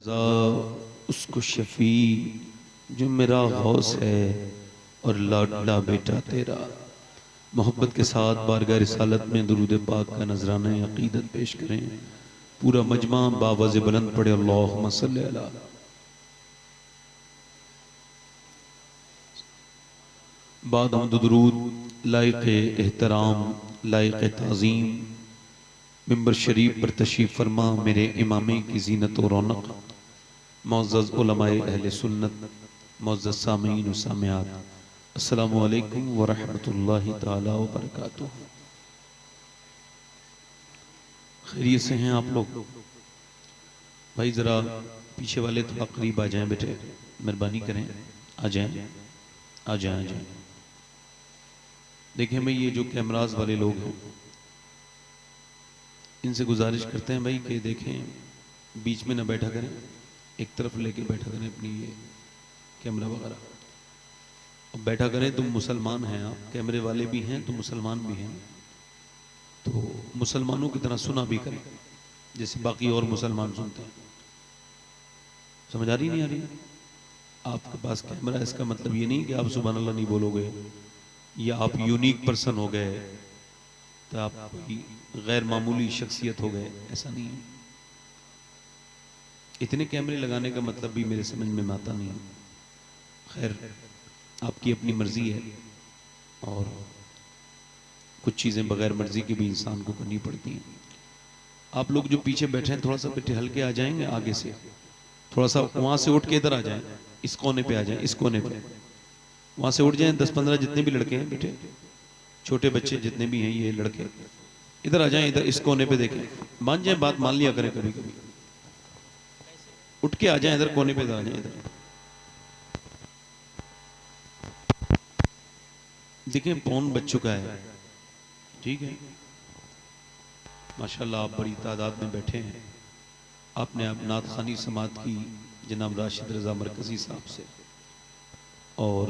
उसको शफी जो मेरा गौस है और लाडला बेटा तेरा। मोहब्बत के साथ बारगाह रिसालत में दुरूद पाक का नजराना अकीदत पेश करें। पूरा मजमा बावज़ बुलंद पड़े अल्लाहुम्मा सल्ली अला। बाद हमद दुरूद लायक़ एहतराम लायक़ ताज़ीम मिंबर शरीफ पर तशरीफ़ फरमा मेरे इमामे की ज़ीनत और रौनक मुअज़्ज़ज़ उलमाए अहले सुन्नत मुअज़्ज़ज़ सामीन व सामियात, अस्सलामु अलैकुम व रहमतुल्लाहि तआला व बरकातुहू। खैरियत से हैं आप लोग? भाई ज़रा पीछे वाले थोड़ा करीब आ जाएं बेटे, मेहरबानी करें, आ जाएं आ जाएं आ जाएं। देखें भाई, ये जो कैमराज वाले लोग हैं इनसे गुजारिश करते हैं भाई कि देखें बीच में ना बैठा करें, एक तरफ लेके बैठा करें अपनी ये कैमरा वगैरह, और बैठा करें। तुम मुसलमान हैं, आप कैमरे वाले भी हैं तो मुसलमान भी हैं, तो मुसलमानों की तरह सुना भी करें जैसे बाकी और मुसलमान सुनते हैं। समझ आ रही नहीं आ रही? आपके पास कैमरा, इसका मतलब ये नहीं कि आप सुभान अल्लाह नहीं बोलोगे या आप यूनिक पर्सन हो गए तो आप कोई गैर मामूली शख्सियत हो गए, ऐसा नहीं है। इतने कैमरे लगाने का मतलब भी मेरे समझ में आता नहीं है। खैर, आपकी अपनी मर्जी है और कुछ चीज़ें बगैर मर्जी के भी इंसान को करनी पड़ती हैं। आप लोग जो पीछे बैठे हैं थोड़ा सा बेटे हल्के आ जाएंगे, आगे से थोड़ा सा वहां से उठ के इधर आ जाएं, इस कोने पे आ जाएं, इस कोने पे वहां से उठ जाएं। 10-15 जितने भी लड़के हैं बेटे, छोटे बच्चे जितने भी हैं, ये लड़के इधर आ जाएं, इधर इस कोने पे देखें, मान जाए, बात मान लिया करें, कभी कभी उठ के आ जाएं, इधर कोने पे आ जाएं। इधर देखें पौन बच चुका है, ठीक है। माशाल्लाह आप बड़ी तादाद में बैठे हैं। आपने अब नात खानी समात की जनाब राशिद रज़ा मरकज़ी साहब से, और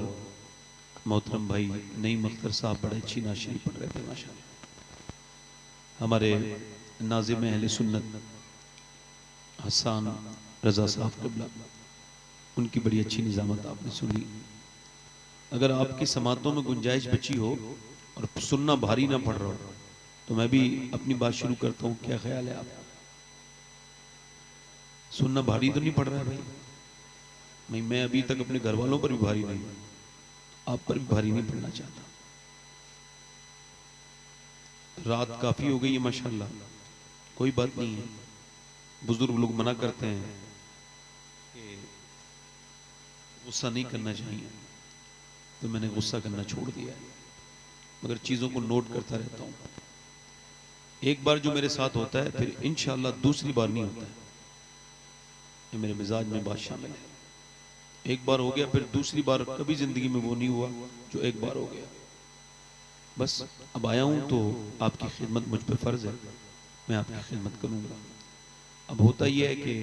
मोहतरम भाई नईम अख्तर साहब बड़े अच्छी नाशरी पढ़ रहे थे माशाल्लाह। हमारे नाज़िम अहले सुन्नत हसन रज़ा साहब क़िबला, उनकी बड़ी अच्छी निज़ामत आपने सुनी। अगर आपकी समातों में गुंजाइश बची हो और सुनना भारी ना पड़ रहा हो तो मैं भी अपनी बात शुरू करता हूँ। क्या ख्याल है आपका? सुनना भारी तो नहीं पड़ रहा है भाई? मैं अभी तक अपने घर वालों पर भी भारी नहीं, आप पर भी भारी नहीं पड़ना चाहता। रात काफी हो गई है माशाल्लाह, कोई बात नहीं है। बुजुर्ग लोग मना करते हैं कि गुस्सा नहीं करना चाहिए, तो मैंने गुस्सा करना छोड़ दिया है, मगर चीज़ों को नोट करता रहता हूँ। एक बार जो मेरे साथ होता है फिर इंशाअल्लाह दूसरी बार नहीं होता है, ये मेरे मिजाज में बात शामिल है। एक बार हो गया फिर दूसरी बार कभी जिंदगी में वो नहीं हुआ जो एक बार हो गया। बस अब आया हूँ तो आपकी खिदमत मुझ पर फर्ज है, मैं आपकी खिदमत करूँगा। अब होता यह है कि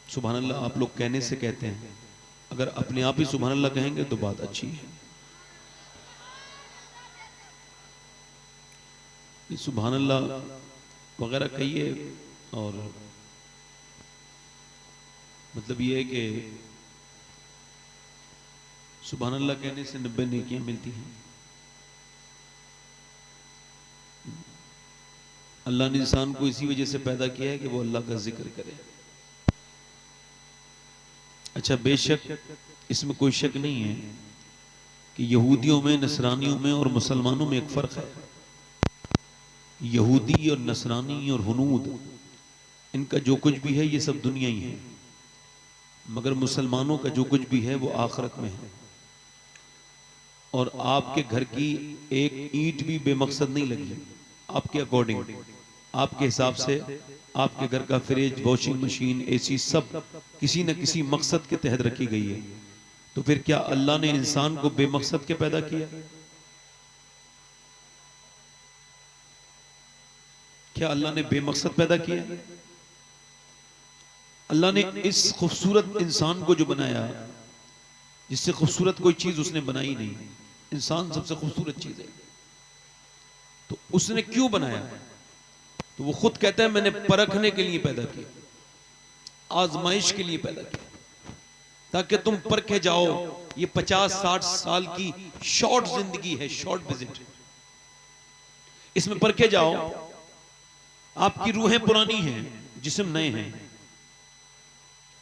सुभान अल्लाह आप लोग कहने से कहते हैं, अगर अपने आप ही सुभान अल्लाह कहेंगे तो बात अच्छी है। सुभान अल्लाह वगैरह कहिए, और मतलब ये है कि सुभान अल्लाह कहने से 90 नेकियां मिलती हैं। अल्लाह ने इंसान को इसी वजह से पैदा किया है कि वो अल्लाह का जिक्र करे। अच्छा, बेशक इसमें कोई शक नहीं है कि यहूदियों में, नसरानियों में और मुसलमानों में एक फ़र्क है। यहूदी और नसरानी और हुनूद, इनका जो कुछ भी है ये सब दुनिया ही है, मगर मुसलमानों का जो कुछ भी है वो आखिरत में है। और आपके घर की एक ईंट भी बेमकसद नहीं लगी, आपके अकॉर्डिंग, आपके हिसाब से आपके घर का फ्रिज, वॉशिंग मशीन, एसी सब किसी न किसी मकसद के तहत रखी गई है। तो फिर क्या अल्लाह ने इंसान को बेमकसद के पैदा किया? क्या अल्लाह ने बेमकसद पैदा किया? अल्लाह ने इस खूबसूरत इंसान को जो बनाया, जिससे खूबसूरत कोई चीज उसने बनाई नहीं, इंसान सबसे खूबसूरत चीज है, तो उसने क्यों बनाया? तो वो खुद कहता है मैंने परखने के लिए पैदा किया। आजमाइश के लिए पैदा किया, ताकि तुम परखे जाओ। ये 50-60 साल की शॉर्ट जिंदगी है, शॉर्ट विजिट, इसमें परखे जाओ। आपकी रूहें पुरानी हैं, जिस्म नए हैं।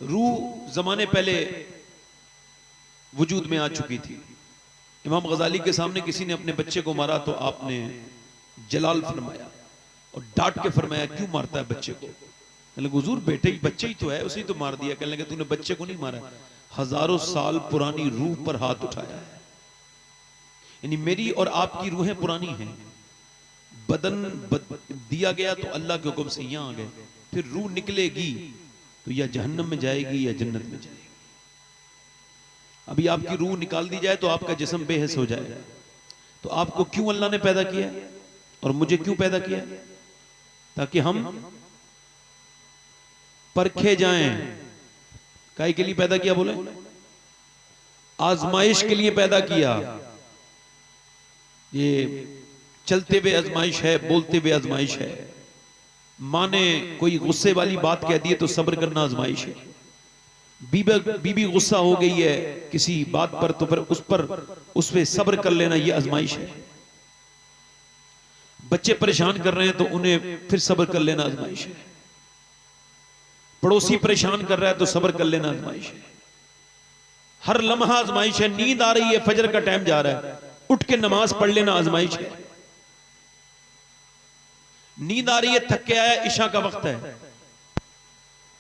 रूह जमाने पहले वजूद में आ चुकी थी। इमाम गजाली के सामने किसी ने अपने बच्चे को मारा तो आपने जलाल फरमाया और डांट के फरमाया, क्यों मारता है बच्चे को? कहने लगे हुजूर बेटे बच्चे ही तो है, उसे ही तो मार दिया। कहने लगे तूने बच्चे को नहीं मारा, हजारों साल पुरानी रूह पर हाथ उठाया है। यानी मेरी और आपकी रूहें पुरानी हैं। दिया गया तो अल्लाह के हुक्म से यहां आ गए, फिर रूह निकलेगी तो या जहन्नम में जाएगी या जन्नत में जाएगी। अभी आपकी रूह निकाल दी जाए तो आपका जिस्म बेहिस हो जाएगा। तो आपको क्यों अल्लाह ने पैदा किया और मुझे क्यों पैदा किया? ताकि हम परखे जाएं। काहे के लिए पैदा किया बोले? आजमाइश के लिए पैदा किया। ये चलते हुए आजमाइश है, बोलते हुए आजमाइश है। माँ ने कोई गुस्से वाली बात कह दी है तो सब्र करना आजमाइश है। बीबी गुस्सा हो गई है किसी बात पर तो फिर उस पे सब्र कर लेना, ये आजमाइश है। बच्चे परेशान कर रहे हैं तो उन्हें फिर सब्र कर लेना आजमाइश है। पड़ोसी परेशान कर रहा है तो सब्र कर लेना आजमाइश है। हर लम्हा आजमाइश है। नींद आ रही है, फजर का टाइम जा रहा है, उठ के नमाज पढ़ लेना आजमाइश है। नींद आ रही है, थक के आया, इशा का वक्त है।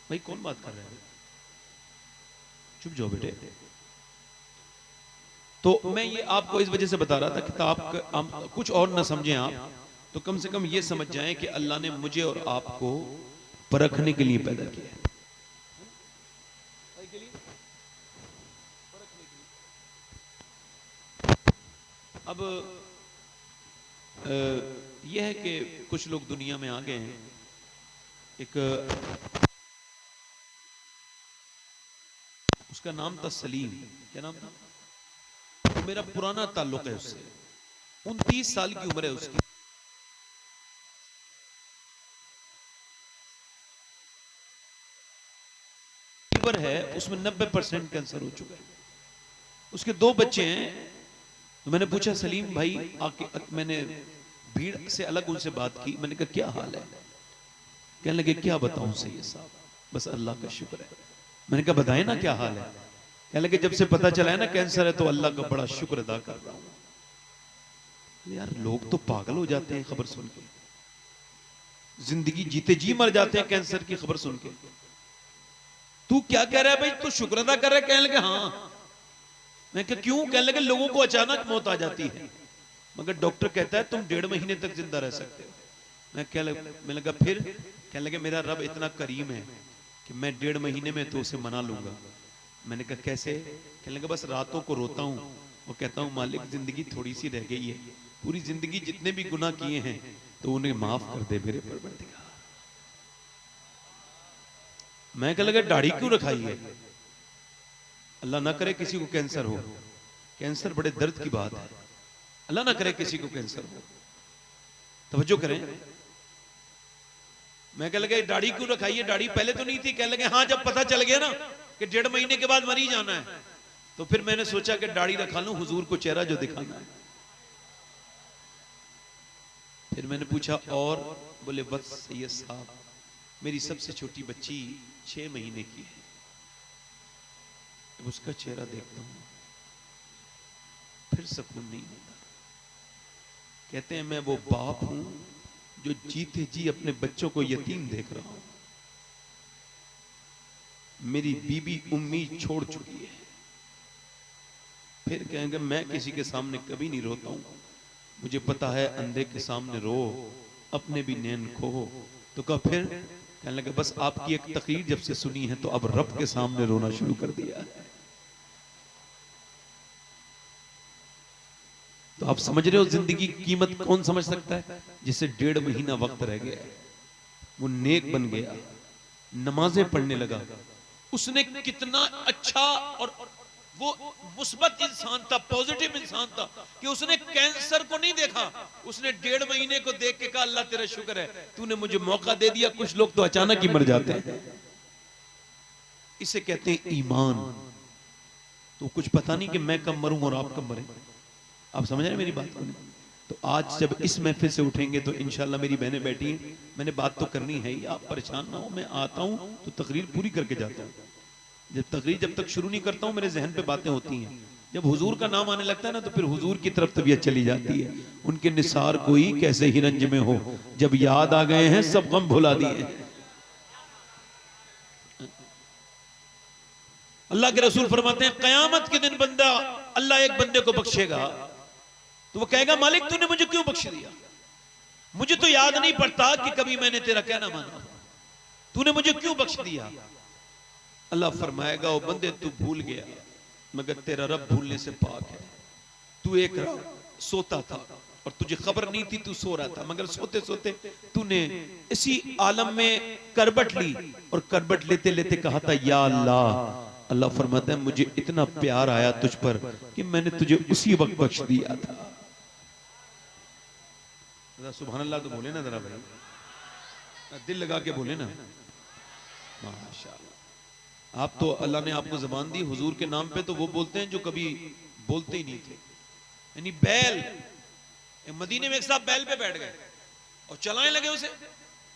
भाई कौन बात कर रहा है? चुप जाओ बेटे। तो मैं ये आपको इस वजह से बता रहा था कि आप कुछ और ना समझें आप, तो कम से कम ये समझ जाएं कि अल्लाह ने मुझे और आपको परखने के लिए पैदा किया है। अब यह है कि कुछ लोग दुनिया में आ गए हैं। एक उसका नाम था सलीम। क्या नाम था? तो मेरा पुराना ताल्लुक है उससे। 29 साल की उम्र है उसकी। लीवर है उसमें 90% कैंसर हो चुका है। उसके 2 बच्चे हैं। तो मैंने पूछा सलीम भाई आके, मैंने भीड़ से अलग उनसे बात की। मैंने कहा क्या हाल है? कहने लगे क्या बताऊं सैयद साहब, बस अल्लाह का शुक्र है। मैंने कहा बताएं ना क्या हाल है? कहने लगे जब से पता चला है ना कैंसर है तो अल्लाह का बड़ा शुक्र अदा कर रहा हूं। यार लोग तो पागल हो जाते हैं खबर सुन के, जिंदगी जीते जी मर जाते हैं कैंसर की खबर सुन के। तू क्या कह रहा है भाई? तू शुक्र अदा कर रहा है? कहने लगे हाँ। मैं कहा क्यों? कहने लगे लोगों को अचानक मौत आ जाती है, मगर डॉक्टर कहता है तुम 1.5 महीने तक जिंदा रह सकते हो। मैं लगा फिर? कहने लगे मेरा रब इतना करीम है कि मैं 1.5 महीने में तो उसे मना लूंगा। मैंने कहा कैसे? कहने लगा बस रातों को रोता हूं और कहता हूं मालिक जिंदगी थोड़ी सी रह गई है, पूरी जिंदगी जितने भी गुनाह किए हैं तो उन्हें माफ कर दे मेरे परवरदिगार। मैं कह लगा दाढ़ी क्यों रखाई है? अल्लाह ना करे किसी को कैंसर हो। कैंसर बड़े दर्द की बात है। अल्लाह ना करे किसी को कैंसर हो। तवज्जो करें। मैं कह लगा दाढ़ी क्यों रखाई है? दाढ़ी पहले तो नहीं थी। कह लगे हाँ जब पता चल गया ना कि 1.5 महीने के बाद मरी जाना है तो फिर मैंने सोचा कि दाढ़ी रखा लूं, हुजूर को चेहरा जो दिखाना है। फिर मैंने पूछा और? बोले बस सैयद साहब मेरी सबसे छोटी बच्ची 6 महीने की है, उसका चेहरा देखता हूं फिर सुकून नहीं होता। कहते हैं मैं वो बाप हूं जो जीते जी अपने बच्चों को यतीम देख रहा हूं। मेरी बीबी उम्मीद छोड़ चुकी है। फिर कहेंगे मैं किसी के सामने कभी नहीं रोता हूं, मुझे पता है अंधे के सामने रो अपने भी नैन खो। तो कहा फिर? कहने लगे बस आपकी एक तकरीर जब से सुनी है तो अब रब के सामने रोना शुरू कर दिया है। तो आप समझ रहे हो जिंदगी की कीमत कौन समझ सकता है? जिसे 1.5 महीना वक्त रह गया, वो नेक बन गया, नमाजें पढ़ने लगा, उसने कितना अच्छा और वो मुस्बत इंसान था, पॉजिटिव इंसान था कि उसने कैंसर को नहीं देखा, उसने 1.5 महीने को देख के कहा अल्लाह तेरा शुक्र है तूने मुझे मौका दे दिया। कुछ लोग तो अचानक ही मर जाते हैं। इसे कहते हैं ईमान। तो कुछ पता नहीं कि मैं कब मरूं और आप कब मरें। आप समझ रहे हैं मेरी बात को? तो आज जब इस महफिल से उठेंगे तो इंशाल्लाह मेरी बहनें बैठी हैं, मैंने बात तो करनी है ही, आप परेशान ना हो। मैं आता हूं तो तकरीर पूरी करके जाता हूं। जब तक शुरू नहीं करता हूं मेरे जहन पे बातें होती हैं। जब हुजूर का नाम आने लगता है ना तो फिर हुजूर की तरफ तबीयत चली जाती है। उनके निसार कोई कैसे ही रंज में हो, जब याद आ गए हैं सब गम भुला दिए। अल्लाह के रसूल फरमाते हैं कयामत के दिन बंदा, अल्लाह एक बंदे को बख्शेगा तो वो कहेगा मालिक तूने मुझे क्यों बख्श दिया? मुझे तो याद नहीं पड़ता कि कभी मैंने तेरा कहना माना, तूने मुझे क्यों बख्श दिया? अल्लाह फरमाएगा ओ बंदे तू भूल गया, मगर तेरा रब भूलने से पाक है। तू एक रात सोता था और तुझे खबर नहीं थी, तू सो रहा था, मगर सोते सोते तूने इसी आलम में करबट ली और करबट लेते लेते कहा था या अल्लाह। अल्लाह फरमाता है मुझे इतना प्यार आया तुझ पर कि मैंने तुझे उसी वक्त बख्श दिया था। सुभान अल्लाह तो बोले ना जरा भाई, दिल लगा के बोले ना माशाअल्लाह। आप तो अल्लाह ने आपको जबान दी हुजूर के नाम पे, तो वो बोलते हैं जो कभी बोलते ही नहीं थे। यानी बैल, मदीने में एक साहब बैल पे बैठ गए और चलाने लगे उसे।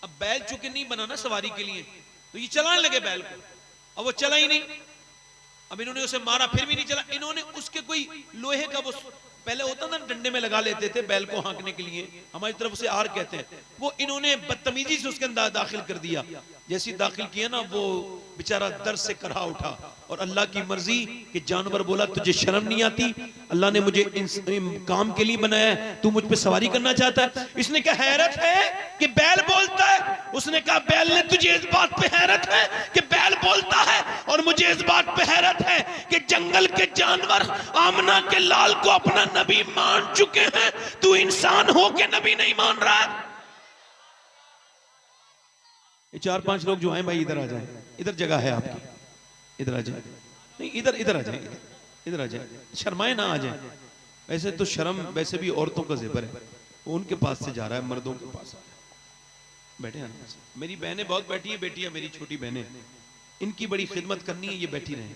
अब बैल चूंकि नहीं बना ना सवारी के लिए, तो ये चलाने लगे बैल को, अब वो चला ही नहीं। अब इन्होंने उसे मारा फिर भी नहीं चला। इन्होंने उसके कोई लोहे का, वो पहले होता ना डंडे में लगा लेते थे बैल को हाँकने के लिए, हमारी तरफ से आर कहते हैं, वो इन्होंने बदतमीजी से उसके अंदर दाखिल कर दिया। जैसी दाखिल किया ना वो बेचारा दर्द से करहा उठा और अल्लाह की मर्जी कि जानवर बोला तुझे शर्म नहीं आती? अल्लाह ने मुझे इन काम के लिए बनाया है, तू मुझ पे सवारी करना चाहता है? इसने कहा हैरत है कि बैल बोलता है। उसने कहा बैल ने तुझे इस बात पे हैरत है कि बैल बोलता है, और मुझे इस बात पे हैरत है कि जंगल के जानवर आमना के लाल को अपना नबी मान चुके हैं, तू इंसान हो के नबी नहीं मान रहा है। ये 4-5 लोग जो आए भाई इधर आ जाए, इधर जगह है आपकी, इधर आ जाए। नहीं इधर आ जाए, इधर आ जाए, शर्माए ना आ जाए। वैसे तो शर्म वैसे भी औरतों का जेवर है, वो उनके पास से जा रहा है, मर्दों के पास बैठे हैं। मेरी बहनें बहुत बैठी है, बेटियां मेरी छोटी बहनें, इनकी बड़ी खिदमत करनी है, ये बैठी रहे।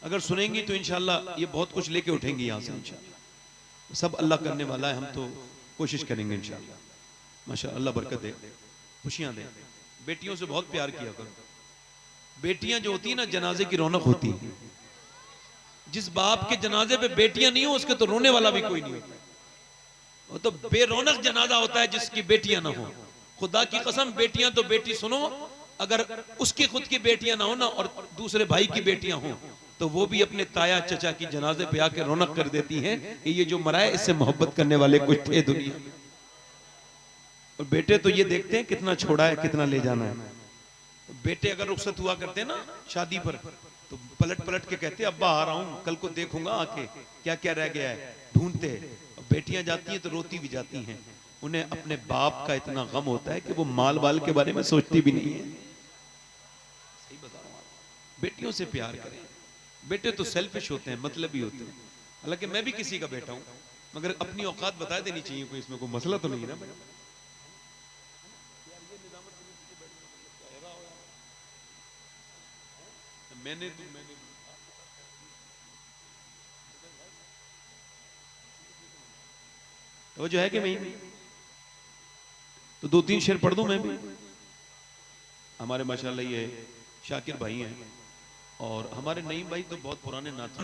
अगर सुनेंगी तो इंशाल्लाह ये बहुत कुछ लेके उठेंगी यहाँ से इंशाल्लाह। सब अल्लाह करने वाला है, हम तो कोशिश करेंगे इंशाल्लाह। माशाअल्लाह अल्लाह बरकत दे, खुशियां दे। बेटियों से बहुत प्यार किया करो। बेटियां जो होती है ना जनाजे की रौनक होती है। जिस बाप के जनाजे पे बेटियां नहीं हो उसके तो रोने वाला भी कोई नहीं होता। वो तो बेरौनक जनाजा होता है जिसकी बेटियां ना हो। खुदा की कसम, बेटियां तो बेटी सुनो, अगर उसकी खुद की बेटियां ना हो ना और दूसरे भाई की बेटियां हो तो वो भी अपने ताया चचा की जनाजे पे आके रौनक कर देती हैं कि ये जो मरा है इससे मोहब्बत करने वाले कुछ थे दुनिया में। और बेटे तो ये देखते हैं कितना छोड़ा है, कितना ले जाना है। बेटे अगर रुखसत हुआ करते ना शादी पर तो पलट पलट के कहते अब्बा आ रहा हूं, कल को देखूंगा आके क्या क्या रह गया है, ढूंढते। बेटियां जाती हैं तो रोती भी जाती हैं, उन्हें अपने बाप का इतना गम होता है कि वो माल वाल के बारे में सोचती भी नहीं है। सही बता रहा हूं, बेटियों से प्यार करें। बेटे तो सेल्फिश होते हैं, मतलबी होते हैं। हालांकि मैं भी किसी का बेटा हूं, मगर अपनी औकात बता देनी चाहिए, कोई इसमें कोई मसला तो नहीं है ना। मैंने तो जो है कि मैं तो 2-3 शेर पढ़ दूं मैं भी। हमारे माशाल्लाह ये शाकिर भाई हैं और हमारे नईम भाई तो बहुत पुराने नात